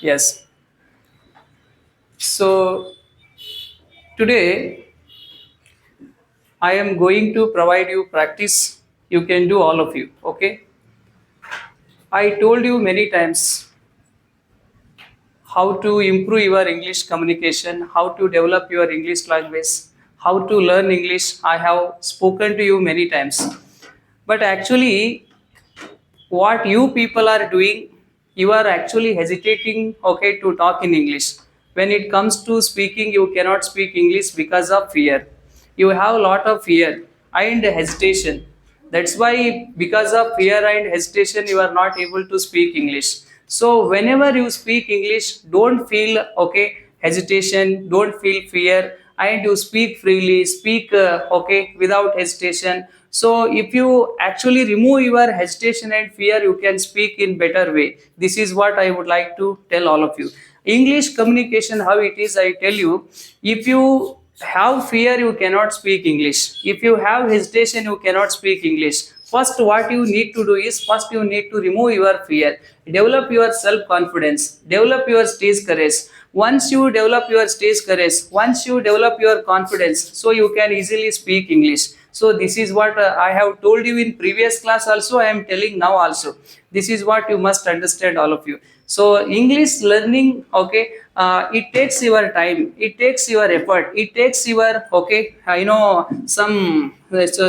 Yes. So today I am going to provide you practice. You can do all of you. Okay. I told you many times how to improve your English communication, how to develop your English language, how to learn English. I have spoken to you many times. But actually, what you people are doing, you are actually hesitating, okay, to talk in English. When it comes to speaking, you cannot speak English because of fear. You have a lot of fear and hesitation. That's why, because of fear and hesitation, you are not able to speak English. So whenever you speak English, don't feel, okay, hesitation, don't feel fear, and you speak freely, speak, okay, without hesitation. So if you actually remove your hesitation and fear, you can speak in better way. This is what I would like to tell all of you. English communication, how it is, I tell you. If you have fear, you cannot speak English. If you have hesitation, you cannot speak English. First, what you need to do is, first you need to remove your fear, develop your self confidence, develop your stage courage. Once you develop your stage courage, once you develop your confidence, so you can easily speak English. So this is what I have told you in previous class also, I am telling now also. This is what you must understand, all of you. So English learning, okay, it takes your time, it takes your effort, it takes your, okay, some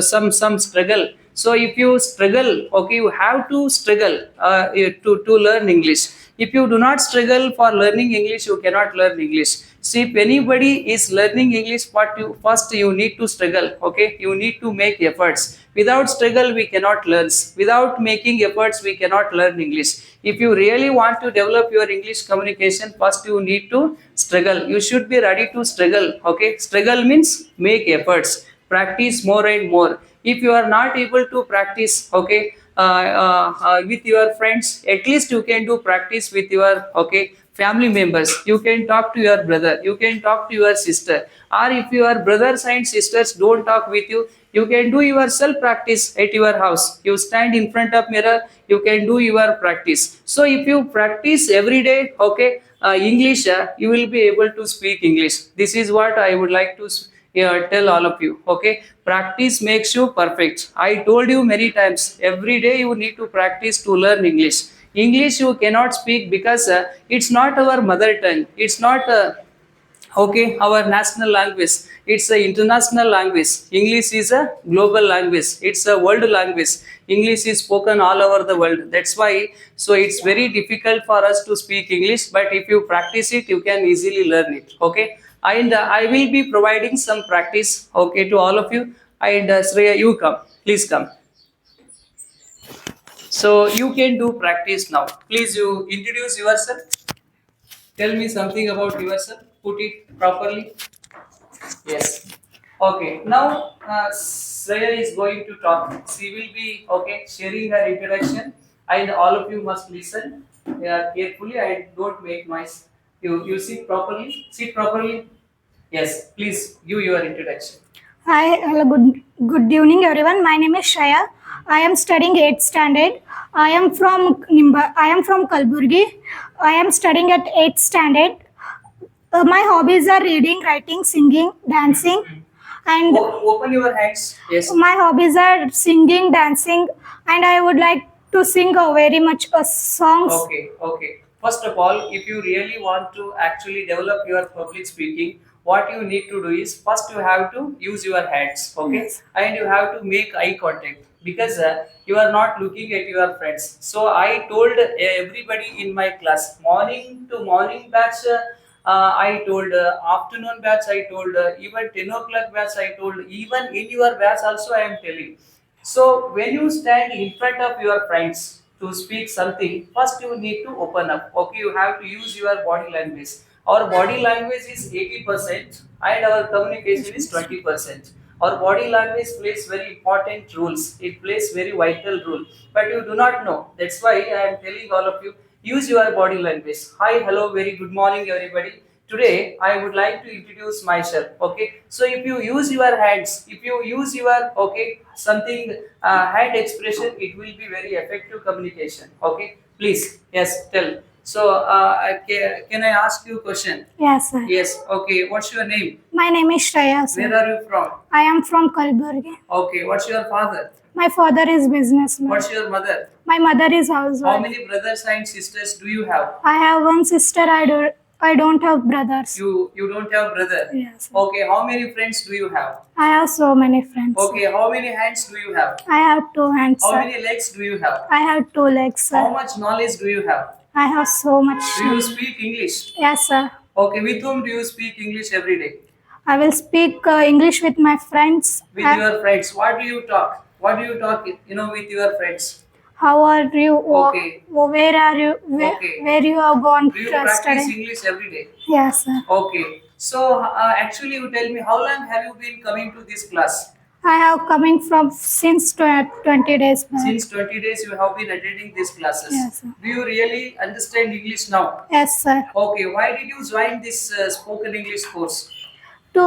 some struggle. So if you struggle, okay, you have to struggle to learn English. If you do not struggle for learning English, you cannot learn English. See, if anybody is learning English, what you first, you need to struggle, okay, you need to make efforts. Without struggle, we cannot learn. Without making efforts, we cannot learn English. If you really want to develop your English communication, first you need to struggle. You should be ready to struggle, okay. Struggle means make efforts, practice more and more. If you are not able to practice, okay, with your friends, at least you can do practice with your, okay, family members. You can talk to your brother, you can talk to your sister. Or if your brothers and sisters don't talk with you, you can do your self practice at your house. You stand in front of mirror, you can do your practice. So if you practice every day, okay, English, you will be able to speak English. This is what I would like to tell all of you, okay. Practice makes you perfect. I told you many times, every day you need to practice to learn English. English you cannot speak because it's not our mother tongue, it's not okay, our national language. It's a international language. English is a global language, it's a world language. English is spoken all over the world. That's why, so it's very difficult for us to speak English, but if you practice it, you can easily learn it, okay. And I will be providing some practice, okay, to all of you. And Shreya, you come, please come. So you can do practice now. Please, you introduce yourself. Tell me something about yourself. Put it properly. Yes. Okay. Now, Shreya is going to talk. She will be, okay, sharing her introduction, and all of you must listen carefully. I don't make noise. You sit properly. Sit properly. Yes. Please give your introduction. Hi, hello, good evening, everyone. My name is Shreya. I am studying 8th standard. I am from Kalburgi. I am studying at 8th standard. My hobbies are reading, writing, singing, dancing, and Open your hands. Yes. my hobbies are singing, dancing, and I would like to sing very much songs. Okay, okay. First of all, if you really want to actually develop your public speaking, what you need to do is, first you have to use your hands, okay, Yes. and you have to make eye contact, because you are not looking at your friends. So I told everybody in my class, morning to morning batch, I told afternoon batch, I told even 10 o'clock batch, I told even in your batch also I am telling. So when you stand in front of your friends to speak something, first you need to open up. Okay, you have to use your body language. Our body language is 80% and our communication is 20%. Our body language plays very important roles. It plays very vital role. But you do not know. That's why I am telling all of you, use your body language. Hi, hello, very good morning everybody. Today I would like to introduce myself. Okay, so if you use your hands, if you use your, okay, something hand expression, it will be very effective communication. Okay, please, yes, tell. So, can I ask you a question? Yes, sir. Yes. Okay. What's your name? My name is Shreya, sir. Where are you from? I am from Kalburgi. Okay. What's your father? My father is businessman. What's your mother? My mother is How housewife. many brothers and sisters do you have? I have one sister. I don't have brothers. You don't have brother. Yes, sir. Okay. How many friends do you have? I have so many friends. Okay. How many hands do you have? I have 2 hands, How sir. many legs do you have? I have 2 legs, How sir. much knowledge do you have? I have so much. Do you speak English? Yes, sir. Okay. With whom do you speak English every day? I will speak English with my friends. With your friends. What do you talk? What do you talk? With your friends. How are you? Okay. Where are you? Okay. Where you have gone Do you to practice study? English every day? Yes, sir. Okay. So actually, you tell me how long have you been coming to this class? I have coming from since 20 days back. Since 20 days, you have been attending these classes. Yes, sir. Do you really understand English now? Yes, sir. Okay. Why did you join this spoken English course? To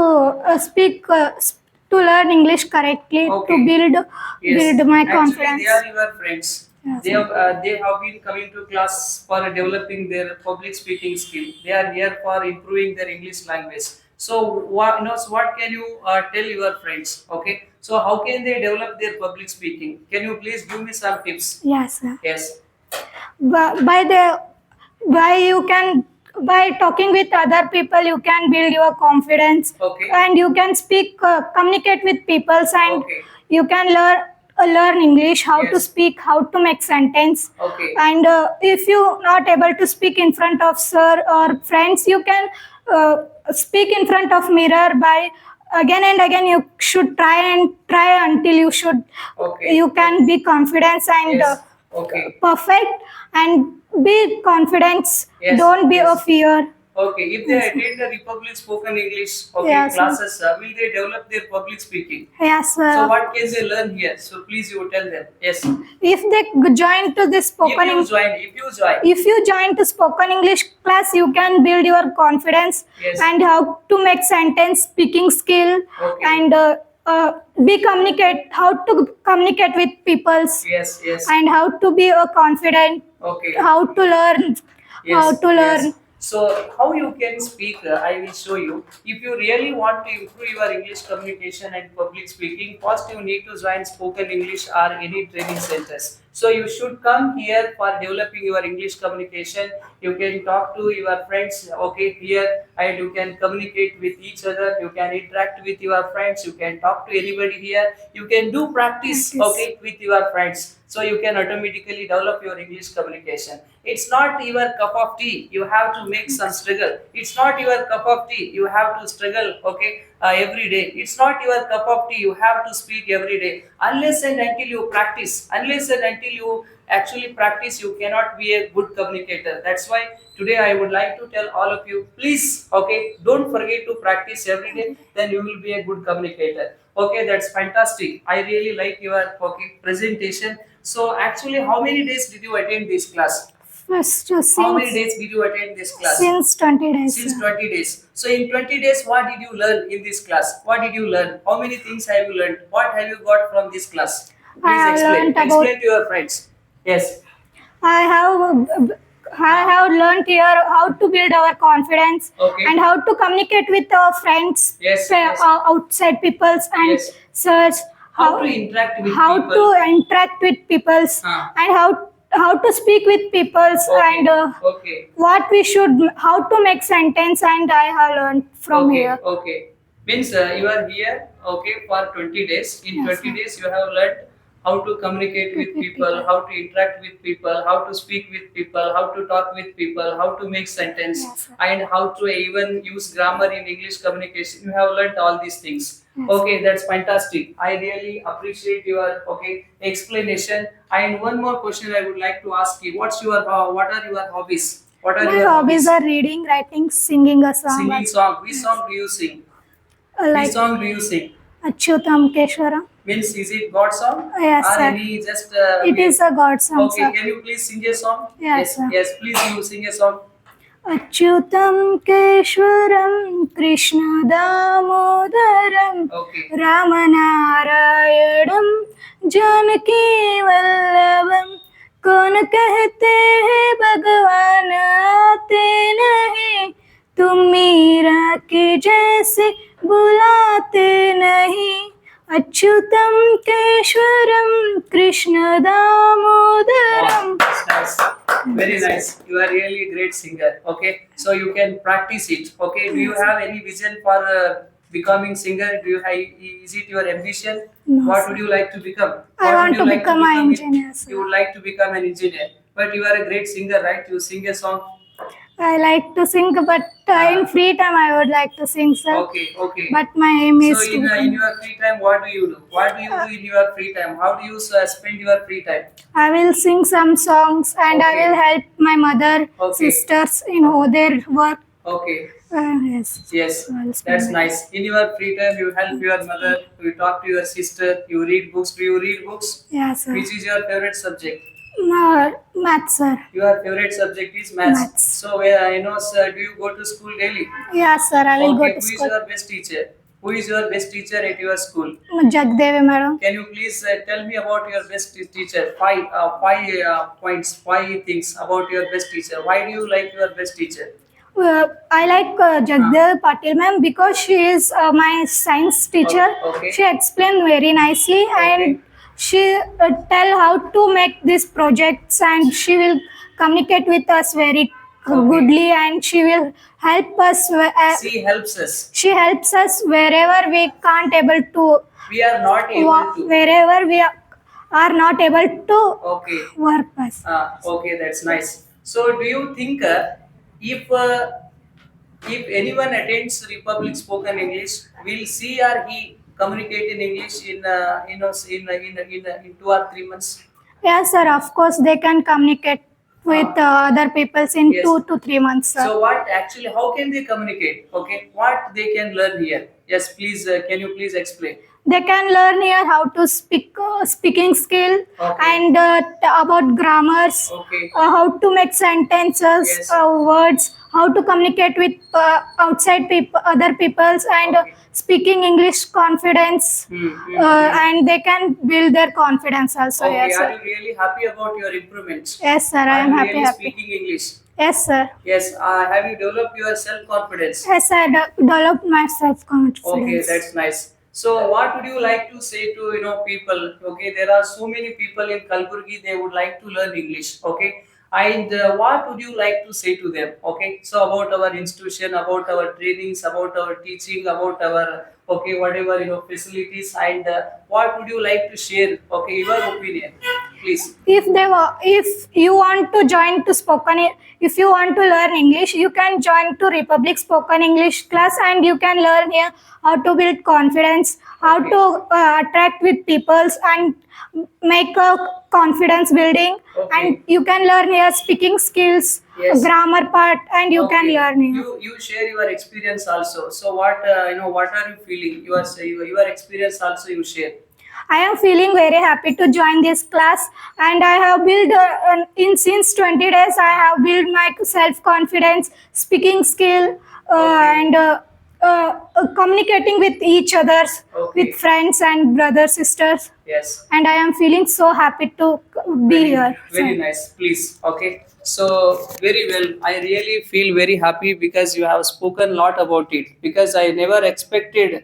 to learn English correctly, Okay. to build Yes. build my Actually, confidence. they are your friends. Yes, They have been coming to class for developing their public speaking skill. They are here for improving their English language. So what can you tell your friends? Okay. So how can they develop their public speaking? Can you please give me some tips? Yes, sir. Yes. By you can by talking with other people you can build your confidence. Okay. And you can communicate with people, and Okay. you can learn English, how to Yes. speak, how to make sentence. Okay. And if you not able to speak in front of sir or friends, you can speak in front of mirror. By again and again you should try until Okay. you can be confident and Yes. Okay. perfect, and be confident. Yes, Don't be yes. a fear. Okay. If they attend the Republic Spoken English Yes, sir. classes, will they develop their public speaking? Yes, So what can they learn here? So please you tell them. Yes. if they join to this spoken if you join to spoken English class, you can build your confidence. Yes. And how to make sentence, speaking skill. Okay. And how to communicate with peoples. Yes, yes. And how to be a confident, Okay. how to learn. Yes, How to learn. yes. So how you can speak? I will show you. If you really want to improve your English communication and public speaking, first you need to join Spoken English or any training centers. So you should come here for developing your English communication. You can talk to your friends, okay, here, and you can communicate with each other. You can interact with your friends. You can talk to anybody here. You can do practice, Practice. okay, with your friends. So you can automatically develop your English communication. It's not your cup of tea. You have to make some struggle. It's not your cup of tea. You have to struggle, okay, every day. It's not your cup of tea. You have to speak every day. Unless and until you practice, unless and until you actually practice, you cannot be a good communicator. That's why today I would like to tell all of you, please, okay, don't forget to practice every day. Then you will be a good communicator. Okay, that's fantastic. I really like your presentation. So actually, how many days did you attend this class? First, How many days did you attend this class? since 20 days. Since sir. 20 days. So in 20 days, what did you learn in this class? What did you learn? How many things have you learned? What have you got from this class? I Please have explain. learnt about- Explain to your friends. Yes. I have learned here how to build our confidence. Okay. And how to communicate with our friends. Yes, yes. Outside peoples and Yes. search How to interact with how people. to interact with peoples. Ah. And how to speak with peoples. Okay. And Okay. what we should, how to make sentence, and I have learned from Okay. here. Okay. Means you are here, okay, for 20 days. In Yes, 20 sir. days, you have learned how to communicate with people, how to interact with people, how to speak with people, how to talk with people, how to make sentence, Yes, sir. and how to even use grammar in English communication. You have learned all these things. Yes. Okay, that's fantastic. I really appreciate your explanation. And one more question I would like to ask you: what are your hobbies? What are My your hobbies are reading, writing, singing a song. Singing song. Which song do you sing? Like Which song do you sing? Achyutam Keshwaram. Means is it God song? Yes, Or sir. any just It is a God song, Okay, sir. can you please sing a song? Yes, sir. Yes, please you sing a song. अच्युतं केशवरं Krishna दामोदरं Okay. रामनारायणं जानकीवल्लभं कौन कहते हैं भगवान आते नहीं, तुम मीरा के जैसे बुलाते नहीं, Achyutam केशवरम Krishna Damodaram. That's nice. Very nice. You are really a great singer. Okay, so you can practice it. Okay, do you have any vision for becoming singer? Do you have, is it your ambition? No, What sir. would you like to become? I What want would you to like become an become it? engineer, sir. You would like to become an engineer, but you are a great singer, right? You sing a song. I like to sing, but in free time I would like to sing, sir. Okay, okay. But my aim is So to in become. your free time, what do you do? What do you do in your free time? How do you spend your free time? I will sing some songs and I Okay. will help my mother, Okay. sisters in their work. Okay. Yes. Yes, I'll spend that's it. nice. In your free time, you help your mother, you talk to your sister, you read books. Do you read books? Yeah, sir. Which is your favorite subject? Maths, sir. Your favorite subject is maths. Maths. So, I know, sir, do you go to school daily? Yeah, sir. I will Okay, go to who is school. your best teacher? Who is your best teacher at your school? Jagdevi, madam. Can you please tell me about your best teacher? Five points, 5 things about your best teacher. Why do you like your best teacher? I like Jagdev Patil ma'am because she is my science teacher. Okay. She explained very nicely and she tell how to make these projects and she will communicate with us very goodly and she will help us. She helps us. She helps us wherever we can't able to. We are not able to. Wherever we are not able to Okay. work us. Okay, that's nice. So, do you think if anyone attends Republic Spoken English, will she or he communicate in English in 2 or 3 months? Yes, sir. Of course, they can communicate with other peoples in Yes. 2 to 3 months, sir. So, how can they communicate? Okay, what they can learn here? Yes, please. Can you please explain? They can learn here how to speak, speaking skill, Okay. and about grammars, Okay. how to make sentences, Yes. words, how to communicate with outside people, other peoples, and Okay. speaking English confidence, and they can build their confidence also. Okay, Yes, are sir. you really happy about your improvements? Yes, sir. I Are am you happy. really speaking English? Yes, sir. Yes. Have you developed your self-confidence? Yes, I developed my self-confidence. Okay, that's nice. So, what would you like to say to people? Okay, there are so many people in Kalburgi. They would like to learn English. Okay, and what would you like to say to them? Okay, so about our institution, about our trainings, about our teaching, about our whatever facilities, and what would you like to share? Okay, your opinion, please. If you want to join to if you want to learn English, you can join to Republic Spoken English class and you can learn here how to build confidence, how Okay. to attract with peoples and make a confidence building. Okay. And you can learn here speaking skills, Yes. grammar part, and you can Okay. learn here. You share your experience also. So what what are you feeling? Your experience also you share. I am feeling very happy to join this class and I have built since 20 days I have built my self-confidence, speaking skill, and communicating with each others, Okay. with friends and brothers, sisters, Yes. and I am feeling so happy to be here. Very nice. Please. Okay. So very well. I really feel very happy because you have spoken a lot about it. Because I never expected,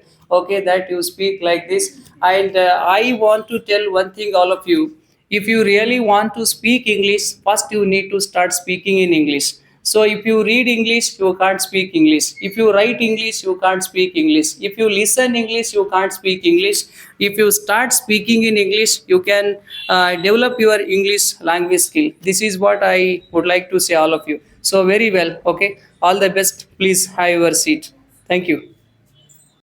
that you speak like this. And I want to tell one thing, all of you. If you really want to speak English, first you need to start speaking in English. So if you read English, you can't speak English. If you write English, you can't speak English. If you listen English, you can't speak English. If you start speaking in English, you can develop your English language skill. This is what I would like to say all of you. So very well. Okay. All the best. Please have your seat. Thank you.